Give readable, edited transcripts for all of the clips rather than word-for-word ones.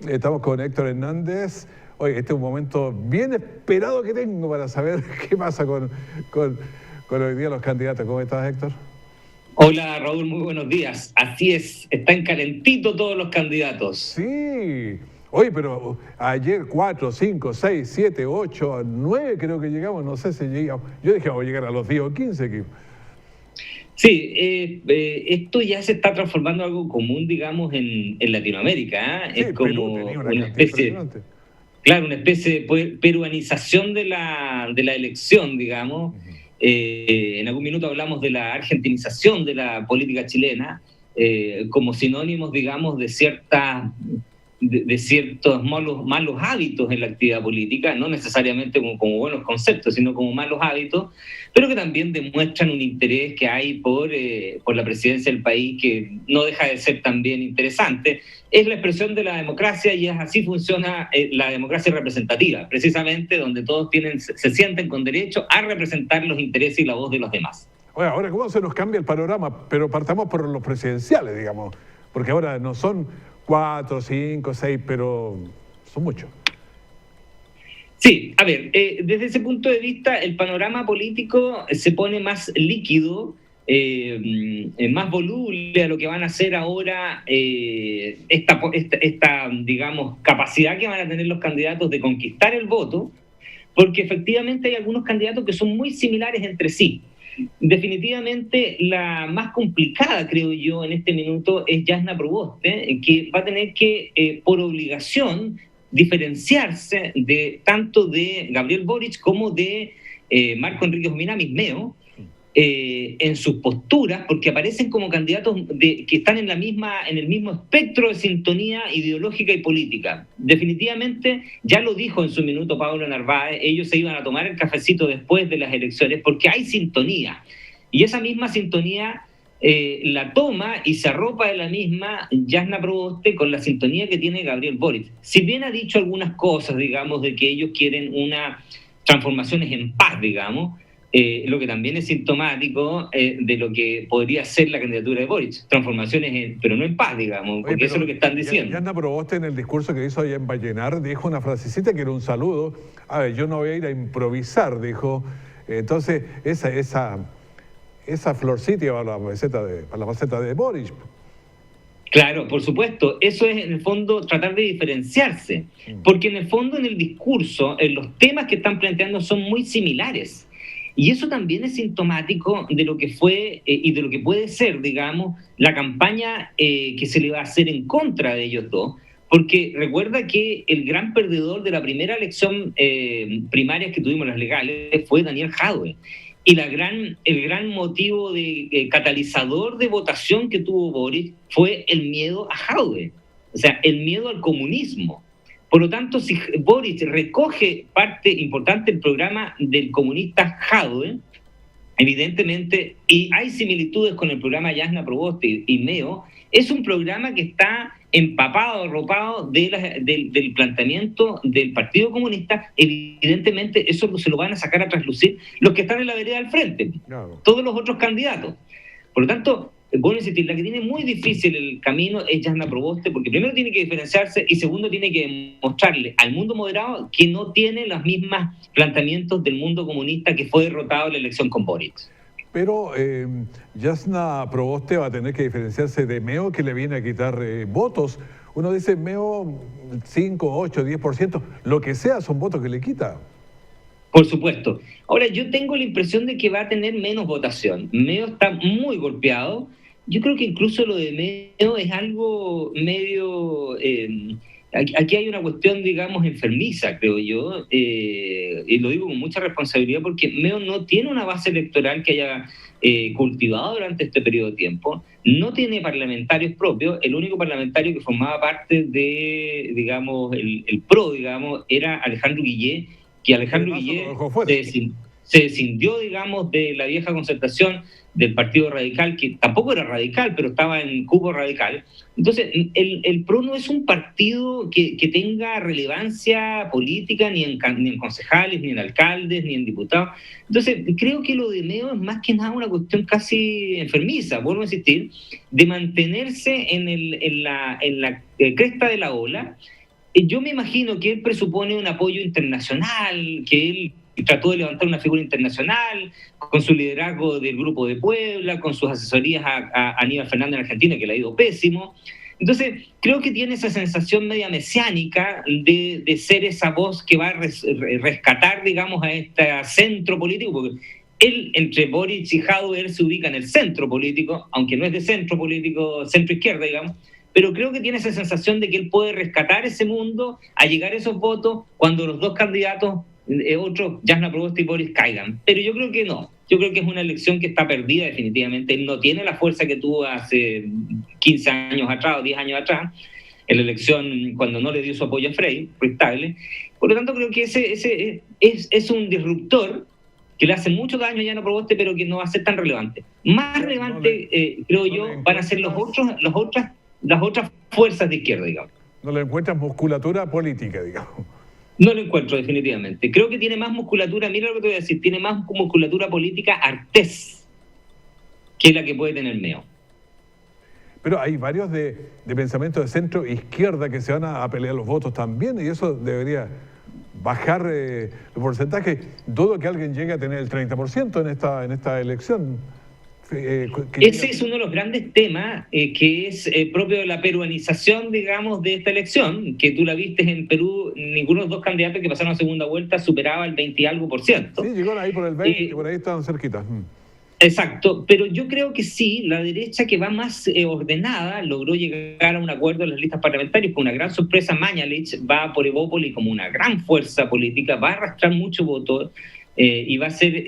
Estamos con Héctor Hernández. Oye, este es un momento bien esperado que tengo para saber qué pasa con hoy día los candidatos. ¿Cómo estás, Héctor? Hola Raúl, muy buenos días. Así es, están calentitos todos los candidatos. Sí. Oye, pero ayer 4, 5, 6, 7, 8, 9 creo que llegamos. No sé si llegamos. Yo dije, vamos a llegar a los 10 o 15 aquí. Sí, esto ya se está transformando en algo común, digamos, en Latinoamérica. Sí, Es Perú como tenía una una cantidad especie, impresionante. claro, una especie de peruanización de la elección, digamos. En algún minuto hablamos de la argentinización de la política chilena, como sinónimos, digamos, de ciertos malos hábitos en la actividad política, no necesariamente como buenos conceptos, sino como malos hábitos, pero que también demuestran un interés que hay por la presidencia del país, que no deja de ser también interesante. Es la expresión de la democracia y así funciona la democracia representativa, precisamente donde todos se sienten con derecho a representar los intereses y la voz de los demás. Oye, ahora, ¿cómo se nos cambia el panorama? Pero partamos por los presidenciales, digamos, porque ahora no son 4, 5, 6, pero son muchos. Sí, a ver, desde ese punto de vista, el panorama político se pone más líquido, más voluble a lo que van a hacer ahora esta, digamos, capacidad que van a tener los candidatos de conquistar el voto, porque efectivamente hay algunos candidatos que son muy similares entre sí. Definitivamente la más complicada, creo yo, en este minuto es Jasna Proboste, que va a tener que, por obligación, diferenciarse tanto de Gabriel Boric como de Marco Enrique Minami Meo, en sus posturas, porque aparecen como candidatos que están en el mismo espectro de sintonía ideológica y política. Definitivamente, ya lo dijo en su minuto Pablo Narváez, ellos se iban a tomar el cafecito después de las elecciones porque hay sintonía. Y esa misma sintonía la toma y se arropa de la misma Jasna Proboste con la sintonía que tiene Gabriel Boric. Si bien ha dicho algunas cosas, digamos, de que ellos quieren unas transformaciones en paz, digamos, lo que también es sintomático de lo que podría ser la candidatura de Boric, transformaciones, pero no en paz, digamos, porque Oye, eso es lo que están diciendo. Jasna Proboste en el discurso que hizo allá en Vallenar dijo una frasecita que era un saludo. A ver, yo no voy a ir a improvisar, dijo. Entonces, esa florcita va a la maceta de Boric. Claro, por supuesto, eso es en el fondo tratar de diferenciarse, porque en el fondo en el discurso, en los temas que están planteando son muy similares. Y eso también es sintomático de lo que fue y de lo que puede ser, digamos, la campaña que se le va a hacer en contra de ellos dos, porque recuerda que el gran perdedor de la primera elección primaria que tuvimos, las legales, fue Daniel Jadwe. Y el gran motivo catalizador de votación que tuvo Boric fue el miedo a Jadwe, o sea, el miedo al comunismo. Por lo tanto, si Boric recoge parte importante del programa del comunista Jadwe, evidentemente, y hay similitudes con el programa Jasna Proboste y Meo, es un programa que está empapado, arropado del planteamiento del Partido Comunista. Evidentemente eso se lo van a sacar a traslucir los que están en la vereda del frente, Claro. todos los otros candidatos. Por lo tanto, bueno, insistir, la que tiene muy difícil el camino es Jasna Proboste, porque primero tiene que diferenciarse y segundo tiene que mostrarle al mundo moderado que no tiene los mismos planteamientos del mundo comunista que fue derrotado en la elección con Boric. Pero Jasna Proboste va a tener que diferenciarse de Meo, que le viene a quitar votos. Uno dice, Meo, 5, 8, 10%, lo que sea, son votos que le quita. Por supuesto. Ahora, yo tengo la impresión de que va a tener menos votación. Meo está muy golpeado. Yo creo que incluso lo de Meo es algo medio... aquí hay una cuestión, digamos, enfermiza, creo yo, y lo digo con mucha responsabilidad porque Meo no tiene una base electoral que haya cultivado durante este periodo de tiempo, no tiene parlamentarios propios. El único parlamentario que formaba parte de, digamos, el PRO, digamos, era Alejandro Guillé, que Alejandro Guillé se descindió, digamos, de la vieja concertación del Partido Radical, que tampoco era radical, pero estaba en cupo radical. Entonces, el PRO no es un partido que tenga relevancia política ni en concejales, ni en alcaldes, ni en diputados. Entonces, creo que lo de Meo es más que nada una cuestión casi enfermiza, vuelvo a insistir, de mantenerse en la cresta de la ola yo me imagino que él presupone un apoyo internacional, que él trató de levantar una figura internacional con su liderazgo del Grupo de Puebla, con sus asesorías a Aníbal Fernández en Argentina, que le ha ido pésimo. Entonces, creo que tiene esa sensación media mesiánica de ser esa voz que va a rescatar, digamos, a este centro político, porque él, entre Boric y Jadwe, se ubica en el centro político, aunque no es de centro político, centro-izquierda, digamos, pero creo que tiene esa sensación de que él puede rescatar ese mundo, a llegar a esos votos, cuando los dos candidatos, otros, Jasna Proboste y Boric, caigan. Pero yo creo que no. Yo creo que es una elección que está perdida definitivamente. Él no tiene la fuerza que tuvo hace 15 años atrás o 10 años atrás, en la elección cuando no le dio su apoyo a Frei Tagle. Por lo tanto, creo que ese es un disruptor que le hace mucho daño a Jasna Proboste, pero que no va a ser tan relevante. Más relevante, creo yo, van a ser las otras fuerzas de izquierda, digamos. No le encuentras musculatura política, digamos. No lo encuentro, definitivamente. Creo que tiene más musculatura, mira lo que te voy a decir, tiene más musculatura política Artés que la que puede tener Meo. Pero hay varios de pensamiento de centro-izquierda que se van a pelear los votos también, y eso debería bajar el porcentaje. Dudo que alguien llegue a tener el 30% en esta elección. Ese es uno de los grandes temas que es propio de la peruanización, digamos, de esta elección, que tú la viste en Perú, ninguno de los dos candidatos que pasaron a segunda vuelta superaba el 20 y algo %. Sí, llegaron ahí por el 20, por ahí estaban cerquitas. Exacto, pero yo creo que sí, la derecha que va más ordenada logró llegar a un acuerdo en las listas parlamentarias. Con una gran sorpresa, Mañalich va por Evópoli como una gran fuerza política, va a arrastrar mucho voto y va a ser...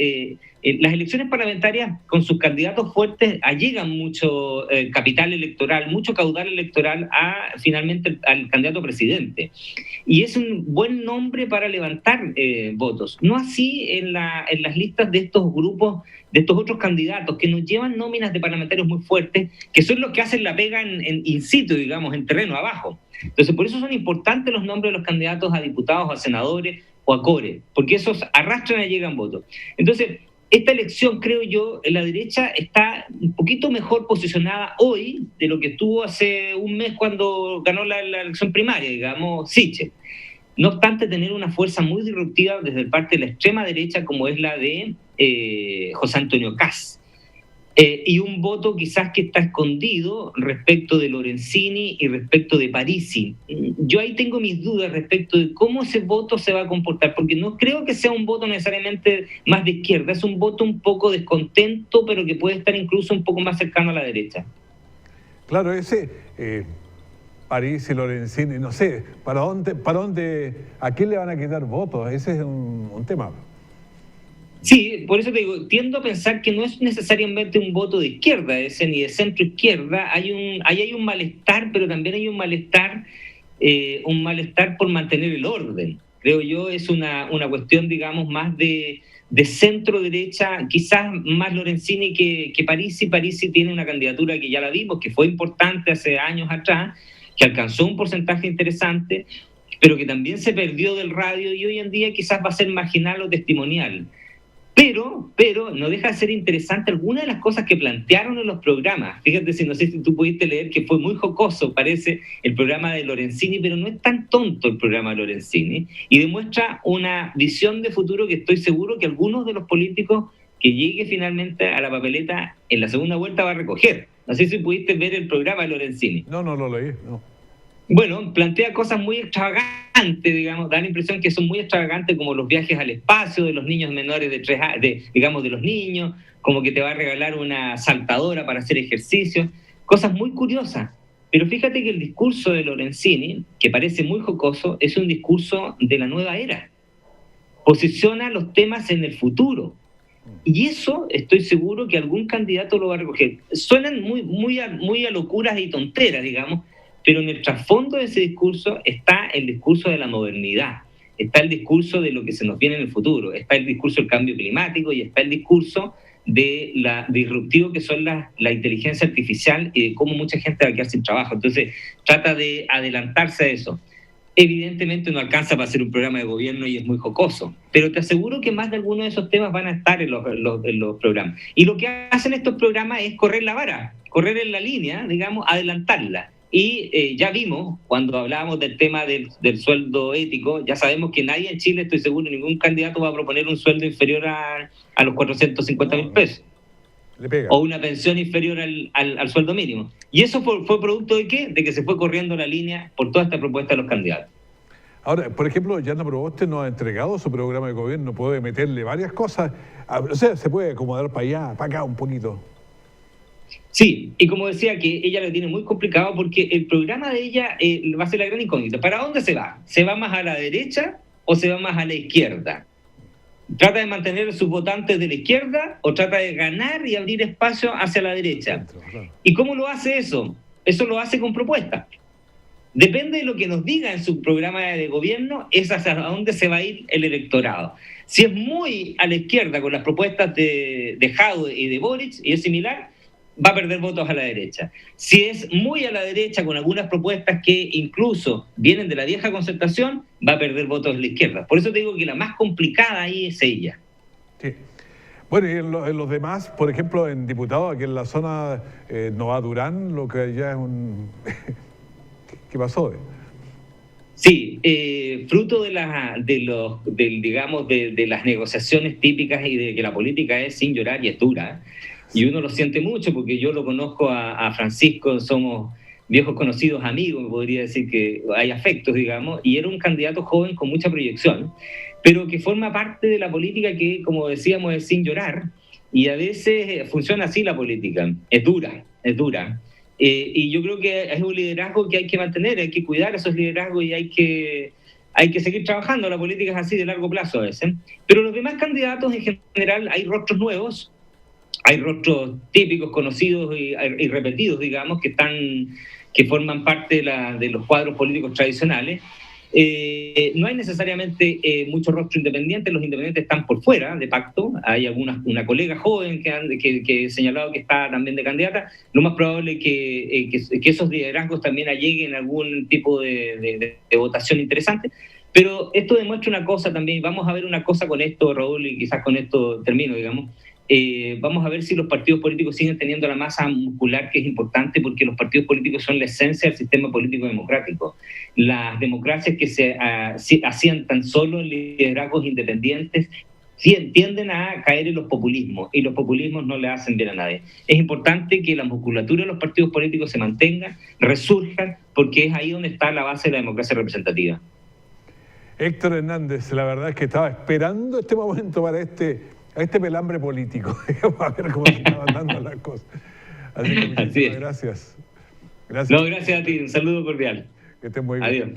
las elecciones parlamentarias con sus candidatos fuertes allegan mucho capital electoral, mucho caudal electoral finalmente al candidato presidente. Y es un buen nombre para levantar votos. No así en las listas de estos grupos, de estos otros candidatos que nos llevan nóminas de parlamentarios muy fuertes, que son los que hacen la pega en in situ, digamos, en terreno abajo. Entonces, por eso son importantes los nombres de los candidatos a diputados, a senadores o a core, porque esos arrastran y llegan votos. Entonces, esta elección, creo yo, la derecha está un poquito mejor posicionada hoy de lo que estuvo hace un mes cuando ganó la elección primaria, digamos, Sichel. No obstante, tener una fuerza muy disruptiva desde parte de la extrema derecha, como es la de José Antonio Kast. Y un voto quizás que está escondido respecto de Lorenzini y respecto de Parisi. Yo ahí tengo mis dudas respecto de cómo ese voto se va a comportar, porque no creo que sea un voto necesariamente más de izquierda, es un voto un poco descontento, pero que puede estar incluso un poco más cercano a la derecha. Claro, ese Parisi, Lorenzini, no sé, ¿para dónde, a quién le van a quitar votos? Ese es un tema. Sí, por eso te digo, tiendo a pensar que no es necesariamente un voto de izquierda ese, ni de centro izquierda. Ahí hay un malestar, pero también hay un malestar por mantener el orden. Creo yo es una cuestión, digamos, más de centro derecha, quizás más Lorenzini que Parisi. Parisi tiene una candidatura que ya la vimos, que fue importante hace años atrás, que alcanzó un porcentaje interesante, pero que también se perdió del radio y hoy en día quizás va a ser marginal o testimonial. Pero no deja de ser interesante algunas de las cosas que plantearon en los programas. Fíjate, no sé si tú pudiste leer que fue muy jocoso, parece, el programa de Lorenzini, pero no es tan tonto el programa de Lorenzini, y demuestra una visión de futuro que estoy seguro que algunos de los políticos que llegue finalmente a la papeleta en la segunda vuelta va a recoger. No sé si pudiste ver el programa de Lorenzini. No lo leí, no. Bueno, plantea cosas muy extravagantes, digamos, da la impresión que son muy extravagantes, como los viajes al espacio de los niños menores de 3 años, digamos, de los niños, como que te va a regalar una saltadora para hacer ejercicio, cosas muy curiosas. Pero fíjate que el discurso de Lorenzini, que parece muy jocoso, es un discurso de la nueva era. Posiciona los temas en el futuro. Y eso estoy seguro que algún candidato lo va a recoger. Suenan muy a locuras y tonteras, digamos, pero en el trasfondo de ese discurso está el discurso de la modernidad, está el discurso de lo que se nos viene en el futuro, está el discurso del cambio climático y está el discurso de la disruptivo que son la inteligencia artificial y de cómo mucha gente va a quedar sin trabajo. Entonces trata de adelantarse a eso. Evidentemente no alcanza para hacer un programa de gobierno y es muy jocoso, pero te aseguro que más de algunos de esos temas van a estar en los programas. Y lo que hacen estos programas es correr la vara, correr en la línea, digamos, adelantarla. Y ya vimos, cuando hablábamos del tema del sueldo ético, ya sabemos que nadie en Chile, estoy seguro, ningún candidato va a proponer un sueldo inferior a los 450.000 pesos. Le pega. O una pensión inferior al sueldo mínimo. ¿Y eso fue producto de qué? De que se fue corriendo la línea por toda esta propuesta de los candidatos. Ahora, por ejemplo, Jana Proboste nos ha entregado su programa de gobierno, puede meterle varias cosas, o sea, se puede acomodar para allá, para acá un poquito. Sí, y como decía, que ella lo tiene muy complicado porque el programa de ella va a ser la gran incógnita. ¿Para dónde se va? ¿Se va más a la derecha o se va más a la izquierda? ¿Trata de mantener sus votantes de la izquierda o trata de ganar y abrir espacio hacia la derecha? ¿Y cómo lo hace eso? Eso lo hace con propuestas. Depende de lo que nos diga en su programa de gobierno, es hacia dónde se va a ir el electorado. Si es muy a la izquierda con las propuestas de Jadwe y de Boric, y es similar, va a perder votos a la derecha. Si es muy a la derecha con algunas propuestas que incluso vienen de la vieja concertación, va a perder votos a la izquierda. Por eso te digo que la más complicada ahí es ella. Sí. Bueno, y en los demás, por ejemplo, en diputados, aquí en la zona Nova Durán, lo que ya es un... ¿Qué pasó? Sí, fruto de las negociaciones típicas y de que la política es sin llorar y es dura. Y uno lo siente mucho porque yo lo conozco a Francisco, somos viejos conocidos amigos, me podría decir que hay afectos, digamos, y era un candidato joven con mucha proyección, pero que forma parte de la política que, como decíamos, es sin llorar, y a veces funciona así la política, es dura, es dura. Y yo creo que es un liderazgo que hay que mantener, hay que cuidar esos liderazgos y hay que seguir trabajando. La política es así de largo plazo a veces. Pero los demás candidatos en general hay rostros nuevos, hay rostros típicos, conocidos y repetidos, digamos, que forman parte de los cuadros políticos tradicionales. No hay necesariamente muchos rostros independientes, los independientes están por fuera de pacto. Hay una colega joven que he señalado que está también de candidata. Lo más probable es que esos liderazgos también lleguen a algún tipo de votación interesante. Pero esto demuestra una cosa también, vamos a ver una cosa con esto, Raúl, y quizás con esto termino, digamos. Vamos a ver si los partidos políticos siguen teniendo la masa muscular, que es importante porque los partidos políticos son la esencia del sistema político democrático. Las democracias que se asientan solo en liderazgos independientes tienden a caer en los populismos, y los populismos no le hacen bien a nadie. Es importante que la musculatura de los partidos políticos se mantenga, resurjan, porque es ahí donde está la base de la democracia representativa. Héctor Hernández, la verdad es que estaba esperando este momento para este pelambre político. Vamos a ver cómo se estaban dando las cosas. Así que muchísimas gracias. No, gracias a ti. Un saludo cordial. Que estén muy bien. Adiós.